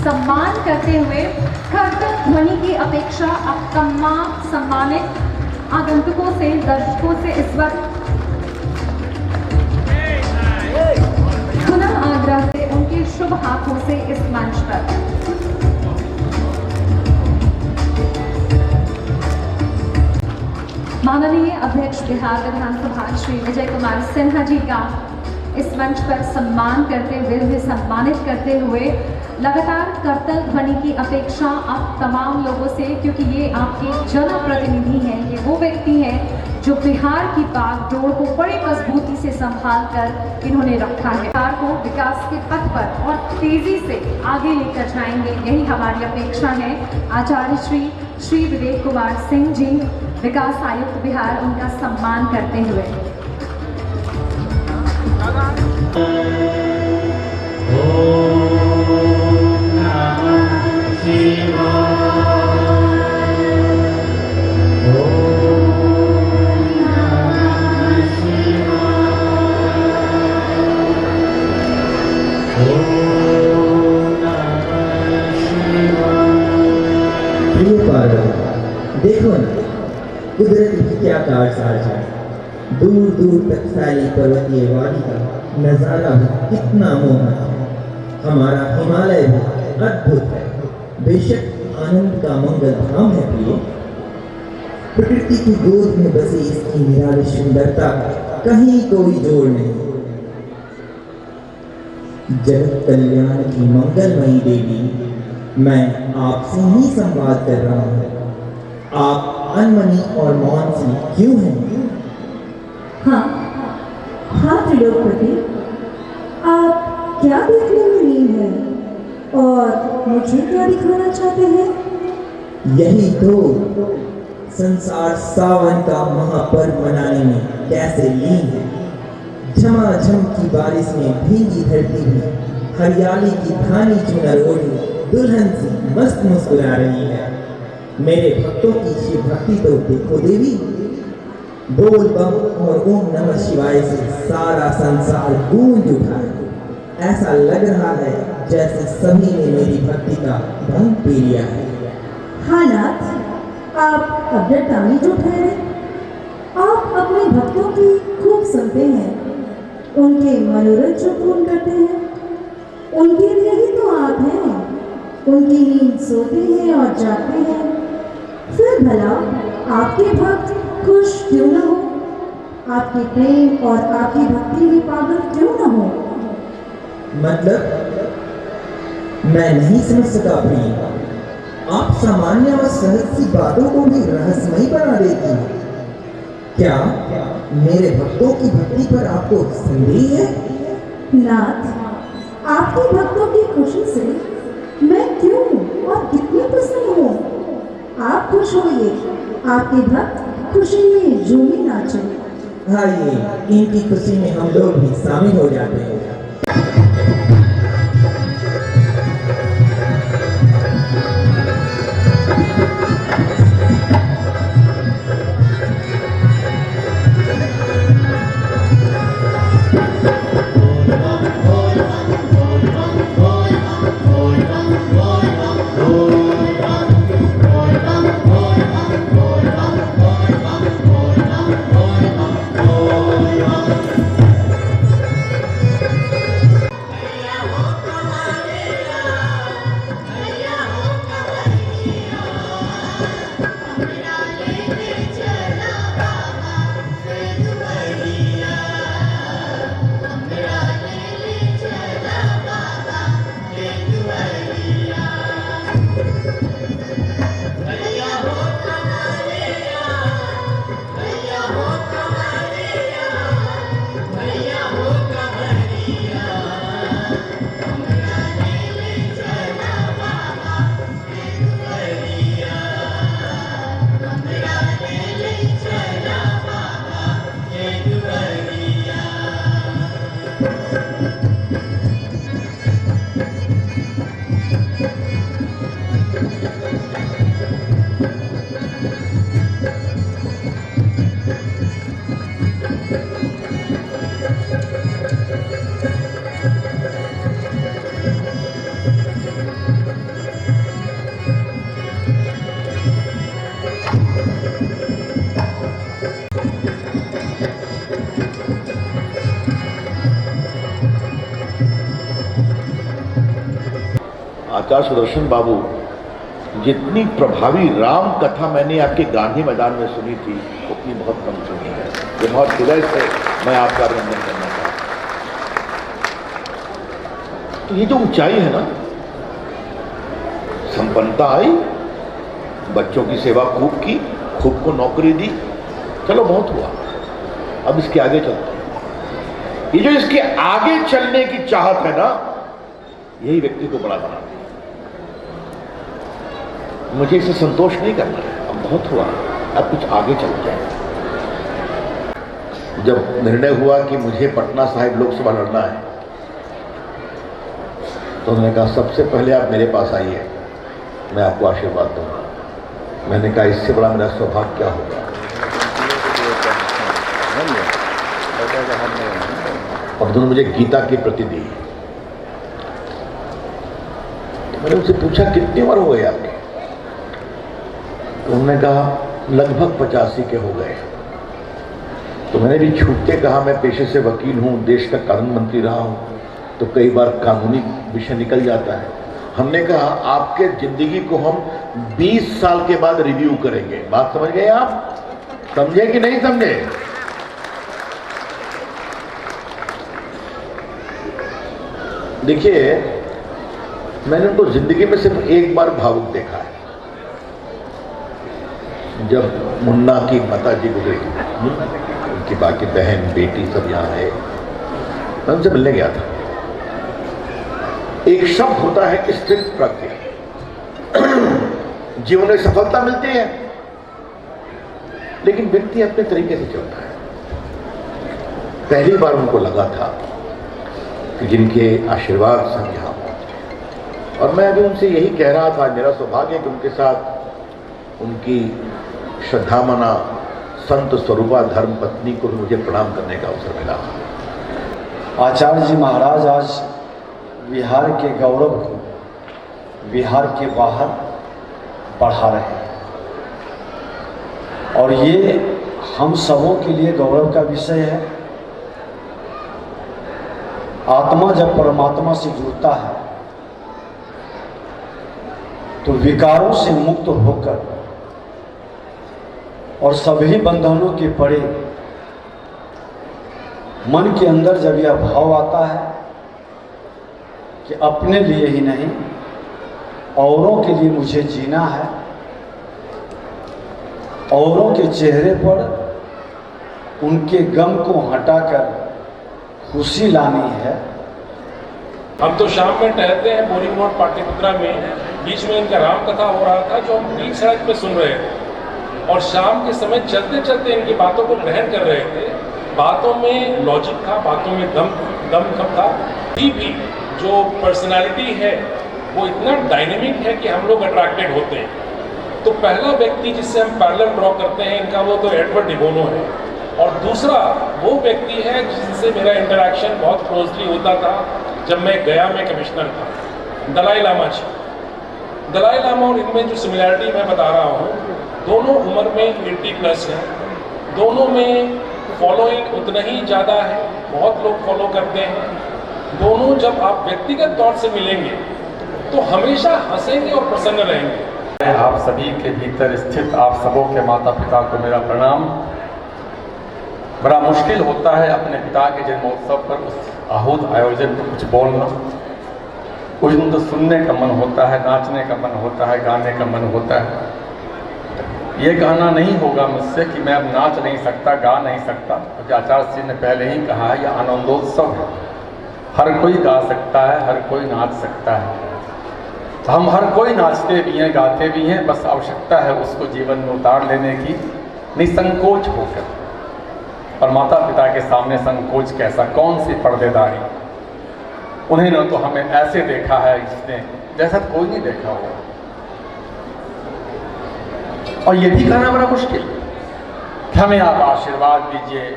सम्मान करते हुए कर्तव्य ध्वनि की अपेक्षा अब तमाम सम्मानित आगंतुकों से, दर्शकों से इस वक्त पुनः आग्रह से उनके शुभ हाथों से इस मंच पर माननीय अध्यक्ष बिहार विधानसभा श्री विजय कुमार सिन्हा जी का इस मंच पर सम्मान करते हुए, उन्हें सम्मानित करते हुए लगातार कर्तव्य ध्वनि की अपेक्षा आप तमाम लोगों से, क्योंकि ये आपके जनप्रतिनिधि हैं, ये वो व्यक्ति हैं जो बिहार की बागडोर को बड़ी मजबूती से संभाल कर इन्होंने रखा है। बिहार को विकास के पथ पर और तेजी से आगे लेकर जाएंगे, यही हमारी अपेक्षा है। आचार्य श्री विवेक कुमार सिंह जी, विकास आयुक्त बिहार, उनका सम्मान करते हुए। देखो ना, कुदरत की क्या कारसाज है। दूर दूर तक फैली पर्वतीय वादी का नजारा भी कितना मोहक है। हमारा हिमालय भी अद्भुत है। बेशक आनंद का मंगल धाम है प्रिय। प्रकृति की गोद में बसी इसकी निराली सुंदरता का कहीं कोई जोड़ नहीं। जगत कल्याण की मंगलमयी देवी, मैं आपसे ही संवाद कर रहा हूँ। आप अनमनी और मौन से क्यों हैं? हाँ त्रिलोकपति, आप क्या देखने में लीन हैं और मुझे क्या दिखाना चाहते हैं? यही तो, संसार सावन का महापर्व मनाने में कैसे लीन है। झमाझम की बारिश में भीगी धरती में हरियाली की धानी चुनर ओढ़ी दुल्हन सी मस्त मुस्कुरा रही है। मेरे भक्तों की शिव भक्ति तो देखो देवी। बोल बम और ओम नमः शिवाय से सारा संसार गूंज उठा है। ऐसा लग रहा है जैसे सभी ने मेरी भक्ति का भंग पी लिया है। हाँ नाथ, आप अभ्यर्थानी जो ठहरे। आप अपने भक्तों की खूब सुनते हैं, उनके मनोरंजन जो पूर्ण करते हैं। उनके लिए ही तो आप हैं। उनकी नींद सोते हैं और जागते हैं। फिर भला आपके भक्त खुश क्यों न हो? आपके प्रेम और आपकी भक्ति में पागल क्यों न हो? मतलब मैं नहीं समझ सका प्रिय। आप सामान्य और सहज सी बातों को भी रहस्यमयी बना देती हैं। क्या मेरे भक्तों की भक्ति पर आपको संदेह है? नाथ, आपके भक्तों की खुशी से मैं क्यों और कितनी प्रसन्न हूँ। आप खुश होइए, आपके भक्त खुशी में झूमे नाचे। आइए, इनकी खुशी में हम लोग भी शामिल हो जाते हैं। आचार्य सुदर्शन बाबू, जितनी प्रभावी राम कथा मैंने आपके गांधी मैदान में सुनी थी उतनी बहुत कम सुनी है। ये बहुत हृदय से मैं आपका अभिनंदन करना चाहता हूं। तो ये जो ऊंचाई है ना, संपन्नता आई, बच्चों की सेवा खूब की, खूब को नौकरी दी, चलो बहुत हुआ, अब इसके आगे चलते हैं। ये जो इसके आगे चलने की चाहत है ना, यही व्यक्ति को बड़ा बनाती है। मुझे इसे संतोष नहीं करना है, अब बहुत हुआ, अब कुछ आगे चलते हैं। जब निर्णय हुआ कि मुझे पटना साहिब लोकसभा लड़ना है, तो उन्होंने कहा सबसे पहले आप मेरे पास आइए, मैं आपको आशीर्वाद दूंगा। मैंने कहा इससे बड़ा मेरा सौभाग्य क्या होगा। अब दोनों मुझे गीता की प्रति दी। तो मैंने उनसे पूछा कितनी उम्र हो गई आपकी? तो उन्होंने कहा लगभग 85 के हो गए। तो मैंने भी छूटते कहा मैं पेशे से वकील हूँ, देश का कानून मंत्री रहा हूँ, तो कई बार कानूनी विषय निकल जाता है। हमने कहा आपके जिंदगी को हम 20 साल के बाद रिव्यू करेंगे। बात समझ गए आप? समझे कि नहीं समझे? देखिए, मैंने उनको जिंदगी में सिर्फ एक बार भावुक देखा है, जब मुन्ना की माता जी गुजरी, उनकी बाकी बहन बेटी सब यहाँ है, मैं उनसे मिलने गया था। एक शब्द होता है स्थित प्रज्ञ। जीवन में सफलता मिलती है, लेकिन व्यक्ति अपने तरीके से चलता है। पहली बार उनको लगा था कि जिनके आशीर्वाद से हम यहाँ पहुंचे, और मैं अभी उनसे यही कह रहा था, मेरा सौभाग्य है कि उनके साथ उनकी श्रद्धामना संत स्वरूपा धर्म पत्नी को भी मुझे प्रणाम करने का अवसर मिला। आचार्य जी महाराज आज बिहार के गौरव को बिहार के बाहर बढ़ा रहे हैं, और ये हम सबों के लिए गौरव का विषय है। आत्मा जब परमात्मा से जुड़ता है तो विकारों से मुक्त होकर और सभी बंधनों के परे मन के अंदर जब यह भाव आता है कि अपने लिए ही नहीं औरों के लिए मुझे जीना है, औरों के चेहरे पर उनके गम को हटाकर खुशी लानी है। हम तो शाम में टहलते हैं बोरिंग रोड पाटलिपुत्रा में, बीच में इनका राम कथा हो रहा था जो हम बीच सड़क पे सुन रहे थे, और शाम के समय चलते चलते इनकी बातों को ग्रहण कर रहे थे। बातों में लॉजिक था, बातों में दम था। भी जो पर्सनालिटी है वो इतना डायनेमिक है कि हम लोग अट्रैक्टेड होते हैं। तो पहला व्यक्ति जिससे हम पैरेलल ड्रॉ करते हैं इनका, वो तो एडवर्ड डी बोनो है, और दूसरा वो व्यक्ति है जिनसे मेरा इंटरेक्शन बहुत क्लोजली होता था जब मैं गया में कमिश्नर था, दलाई लामा जी। दलाई लामा और इनमें जो सिमिलैरिटी मैं बता रहा हूँ, दोनों उम्र में 80+ है, दोनों में फॉलोइंग उतना ही ज़्यादा है, बहुत लोग फॉलो करते हैं। दोनों जब आप व्यक्तिगत तौर से मिलेंगे तो हमेशा हंसेंगे और प्रसन्न रहेंगे। आप सभी के भीतर स्थित आप सबों के माता पिता को मेरा प्रणाम। बड़ा मुश्किल होता है अपने पिता के जन्मोत्सव पर उस आहूत आयोजन पर कुछ बोलना। कुछ दिन तो सुनने का मन होता है, नाचने का मन होता है, गाने का मन होता है। ये कहना नहीं होगा मुझसे कि मैं अब नाच नहीं सकता, गा नहीं सकता, क्योंकि आचार्य जी ने पहले ही कहा है यह आनंदोत्सव है, हर कोई गा सकता है, हर कोई नाच सकता है। हम हर कोई नाचते भी हैं, गाते भी हैं, बस आवश्यकता है उसको जीवन में उतार लेने की निसंकोच होकर। और माता पिता के सामने संकोच कैसा, कौन सी पर्देदारी। उन्हें न तो हमें ऐसे देखा है जिसने जैसा कोई नहीं देखा हो, और ये भी कहना बड़ा मुश्किल कि हमें आप आशीर्वाद दीजिए,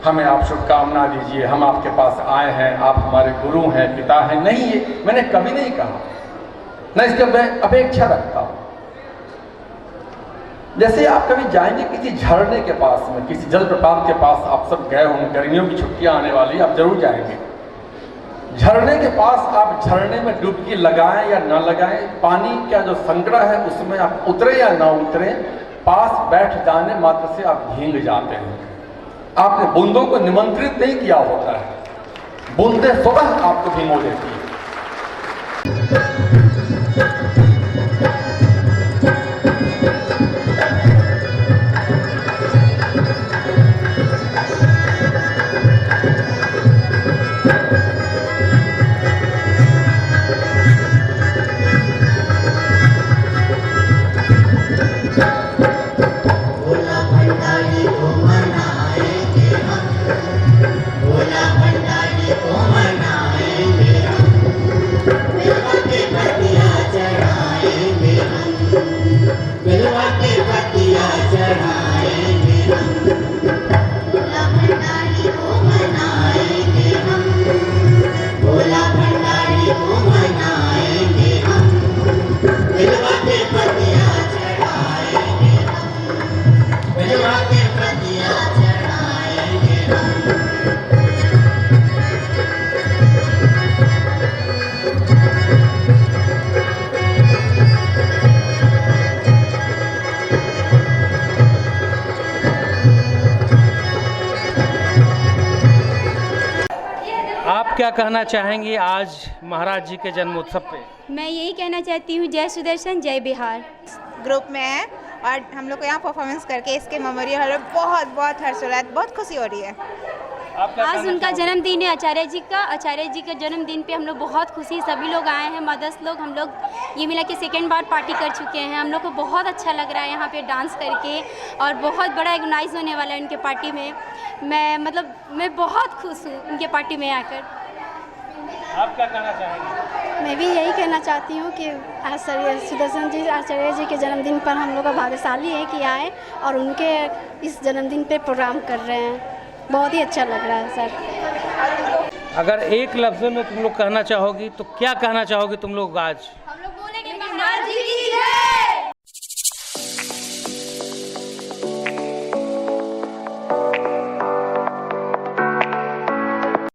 हमें आप शुभकामना दीजिए, हम आपके पास आए हैं, आप हमारे गुरु हैं, पिता हैं। नहीं, ये मैंने कभी नहीं कहा, न इसकी मैं अपेक्षा रखता हूँ। जैसे आप कभी जाएंगे किसी झरने के पास में, किसी जलप्रपात के पास, आप सब गए होंगे, गर्मियों की छुट्टियां आने वाली, आप जरूर जाएंगे। झरने के पास आप झरने में डुबकी लगाएं या ना लगाएं, पानी का जो संग्रह है उसमें आप उतरे या ना उतरे, पास बैठ जाने मात्र से आप भीग जाते हैं। आपने बूंदों को निमंत्रित नहीं किया होता है, बूंदे स्वतः आपको भिगो देती है। आप क्या कहना चाहेंगी आज महाराज जी के जन्मोत्सव पे? मैं यही कहना चाहती हूँ, जय सुदर्शन जय बिहार। ग्रुप में है और हम लोग को यहाँ परफॉर्मेंस करके इसके मेमोरियल बहुत बहुत हर्ष हो रहा है, बहुत खुशी हो रही है। आज उनका जन्मदिन है आचार्य जी का। आचार्य जी के जन्मदिन पे हम लोग बहुत खुशी, सभी लोग आए हैं, मदर्स लोग, हम लोग ये मिला कि सेकेंड बार पार्टी कर चुके हैं। हम लोग को बहुत अच्छा लग रहा है यहाँ पे डांस करके और बहुत बड़ा ऑर्गेनाइज होने वाला है उनके पार्टी में। मैं बहुत खुश हूँ उनके पार्टी में आकर। आप क्या कहना चाहेंगे? मैं भी यही कहना चाहती हूँ कि आचार्य सुदर्शन जी, आचार्य जी के जन्मदिन पर हम लोग का भाग्यशाली है कि आए और उनके इस जन्मदिन पे प्रोग्राम कर रहे हैं। बहुत ही अच्छा लग रहा है सर। अगर एक लफ्ज़ में तुम लोग कहना चाहोगी तो क्या कहना चाहोगी तुम लोग आज?